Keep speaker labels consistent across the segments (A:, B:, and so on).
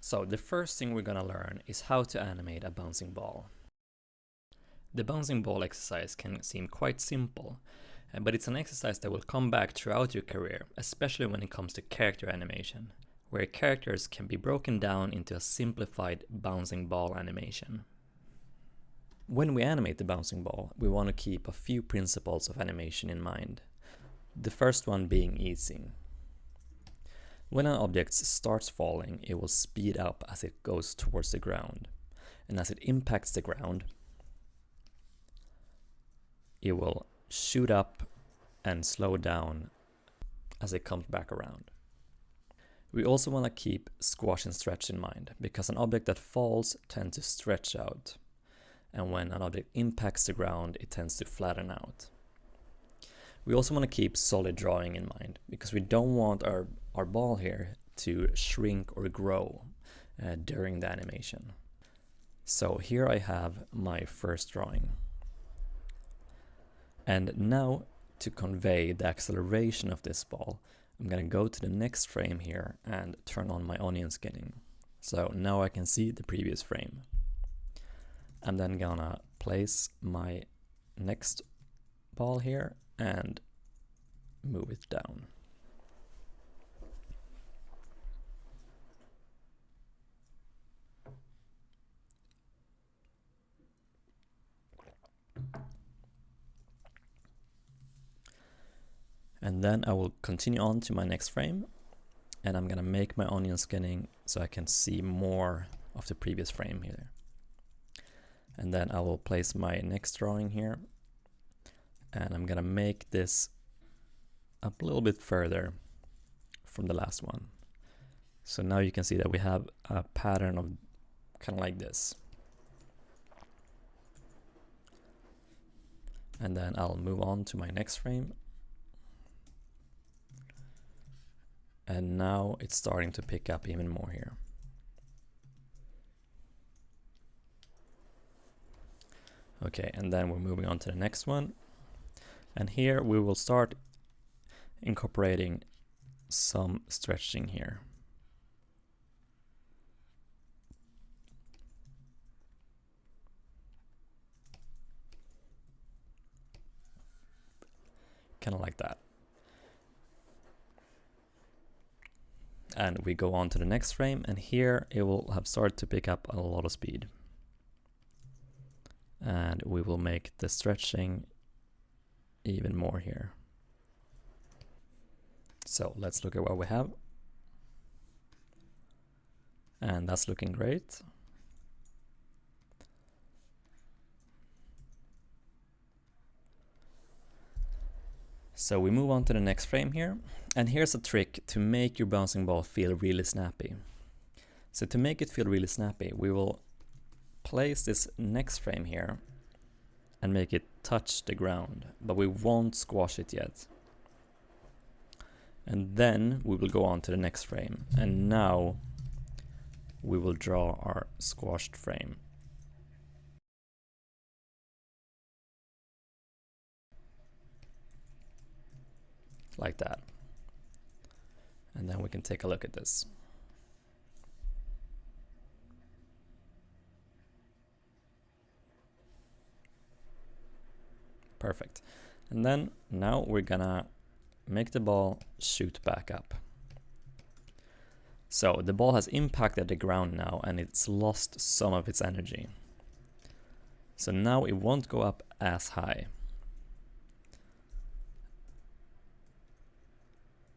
A: So the first thing we're gonna learn is how to animate a bouncing ball. The bouncing ball exercise can seem quite simple, but it's an exercise that will come back throughout your career, especially when it comes to character animation, where characters can be broken down into a simplified bouncing ball animation. When we animate the bouncing ball, we want to keep a few principles of animation in mind. The first one being easing. When an object starts falling, it will speed up as it goes towards the ground. And as it impacts the ground, it will shoot up and slow down as it comes back around. We also want to keep squash and stretch in mind, because an object that falls tends to stretch out. And when an object impacts the ground, it tends to flatten out. We also want to keep solid drawing in mind, because we don't want our ball here to shrink or grow during the animation. So here I have my first drawing. And now, to convey the acceleration of this ball, I'm going to go to the next frame here and turn on my onion skinning. So now I can see the previous frame. I'm then gonna place my next ball here and move it down. And then I will continue on to my next frame, and I'm gonna make my onion skinning so I can see more of the previous frame here. And then I will place my next drawing here, and I'm gonna make this up a little bit further from the last one. So now you can see that we have a pattern of kind of like this. And then I'll move on to my next frame. And now it's starting to pick up even more here. Okay, and then we're moving on to the next one. And here we will start incorporating some stretching here. Kind of like that. And we go on to the next frame, and here it will have started to pick up a lot of speed. And we will make the stretching even more here. So let's look at what we have. And that's looking great. So we move on to the next frame here. And here's a trick to make your bouncing ball feel really snappy. So to make it feel really snappy, we will place this next frame here and make it touch the ground, but we won't squash it yet. And then we will go on to the next frame, and now we will draw our squashed frame. Like that. And then we can take a look at this. Perfect. And then now we're gonna make the ball shoot back up. So the ball has impacted the ground now, and it's lost some of its energy. So now it won't go up as high.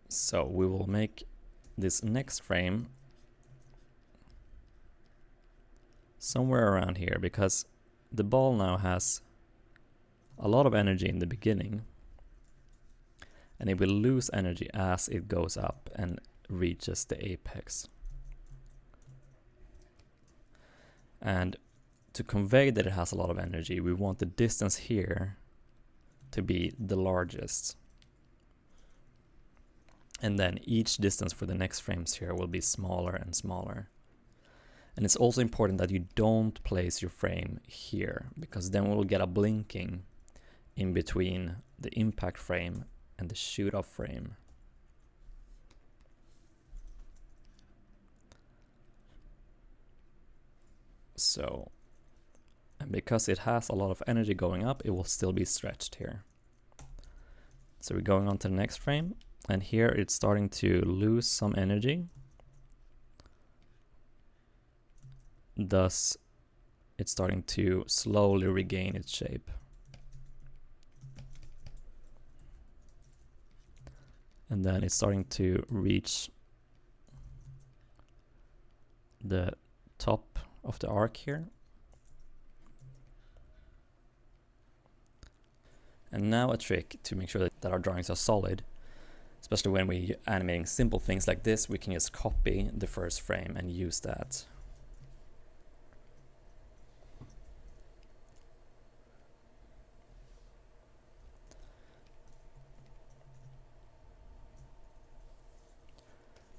A: So we will make this next frame somewhere around here, because the ball now has a lot of energy in the beginning, and it will lose energy as it goes up and reaches the apex. And to convey that it has a lot of energy, we want the distance here to be the largest. And then each distance for the next frames here will be smaller and smaller. And it's also important that you don't place your frame here, because then we'll get a blinking in between the impact frame and the shoot off frame. So, and because it has a lot of energy going up, it will still be stretched here. So we're going on to the next frame, and here it's starting to lose some energy. Thus, it's starting to slowly regain its shape. And then it's starting to reach the top of the arc here. And now a trick to make sure that our drawings are solid, especially when we're animating simple things like this, we can just copy the first frame and use that.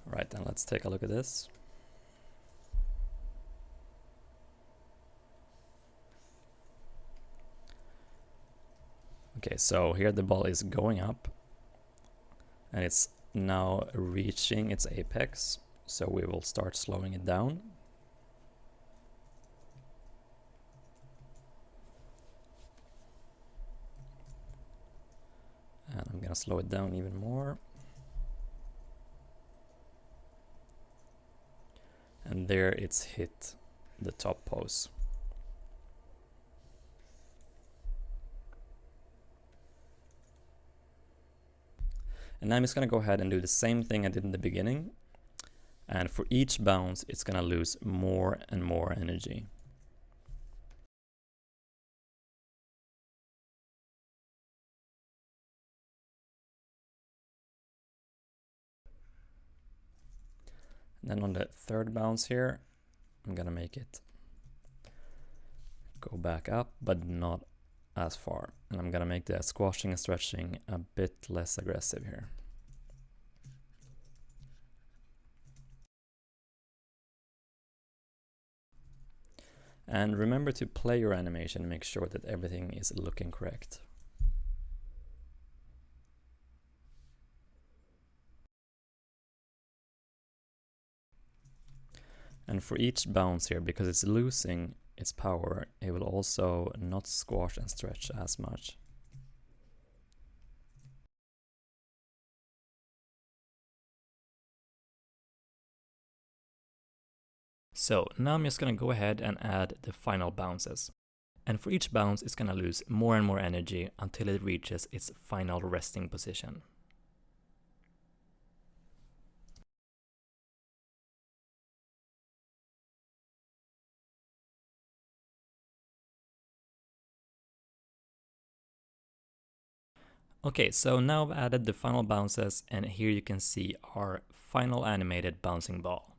A: Right, then let's take a look at this. Okay, so here the ball is going up and it's now reaching its apex. So we will start slowing it down. And I'm gonna slow it down even more. And there it's hit the top pose. And now I'm just gonna go ahead and do the same thing I did in the beginning. And for each bounce, it's gonna lose more and more energy. And then on the third bounce here, I'm gonna make it go back up, but not as far. And I'm gonna make the squashing and stretching a bit less aggressive here. And remember to play your animation and make sure that everything is looking correct. And for each bounce here, because it's losing its power, it will also not squash and stretch as much. So now I'm just gonna go ahead and add the final bounces. And for each bounce, it's gonna lose more and more energy until it reaches its final resting position. Okay, so now I've added the final bounces, and here you can see our final animated bouncing ball.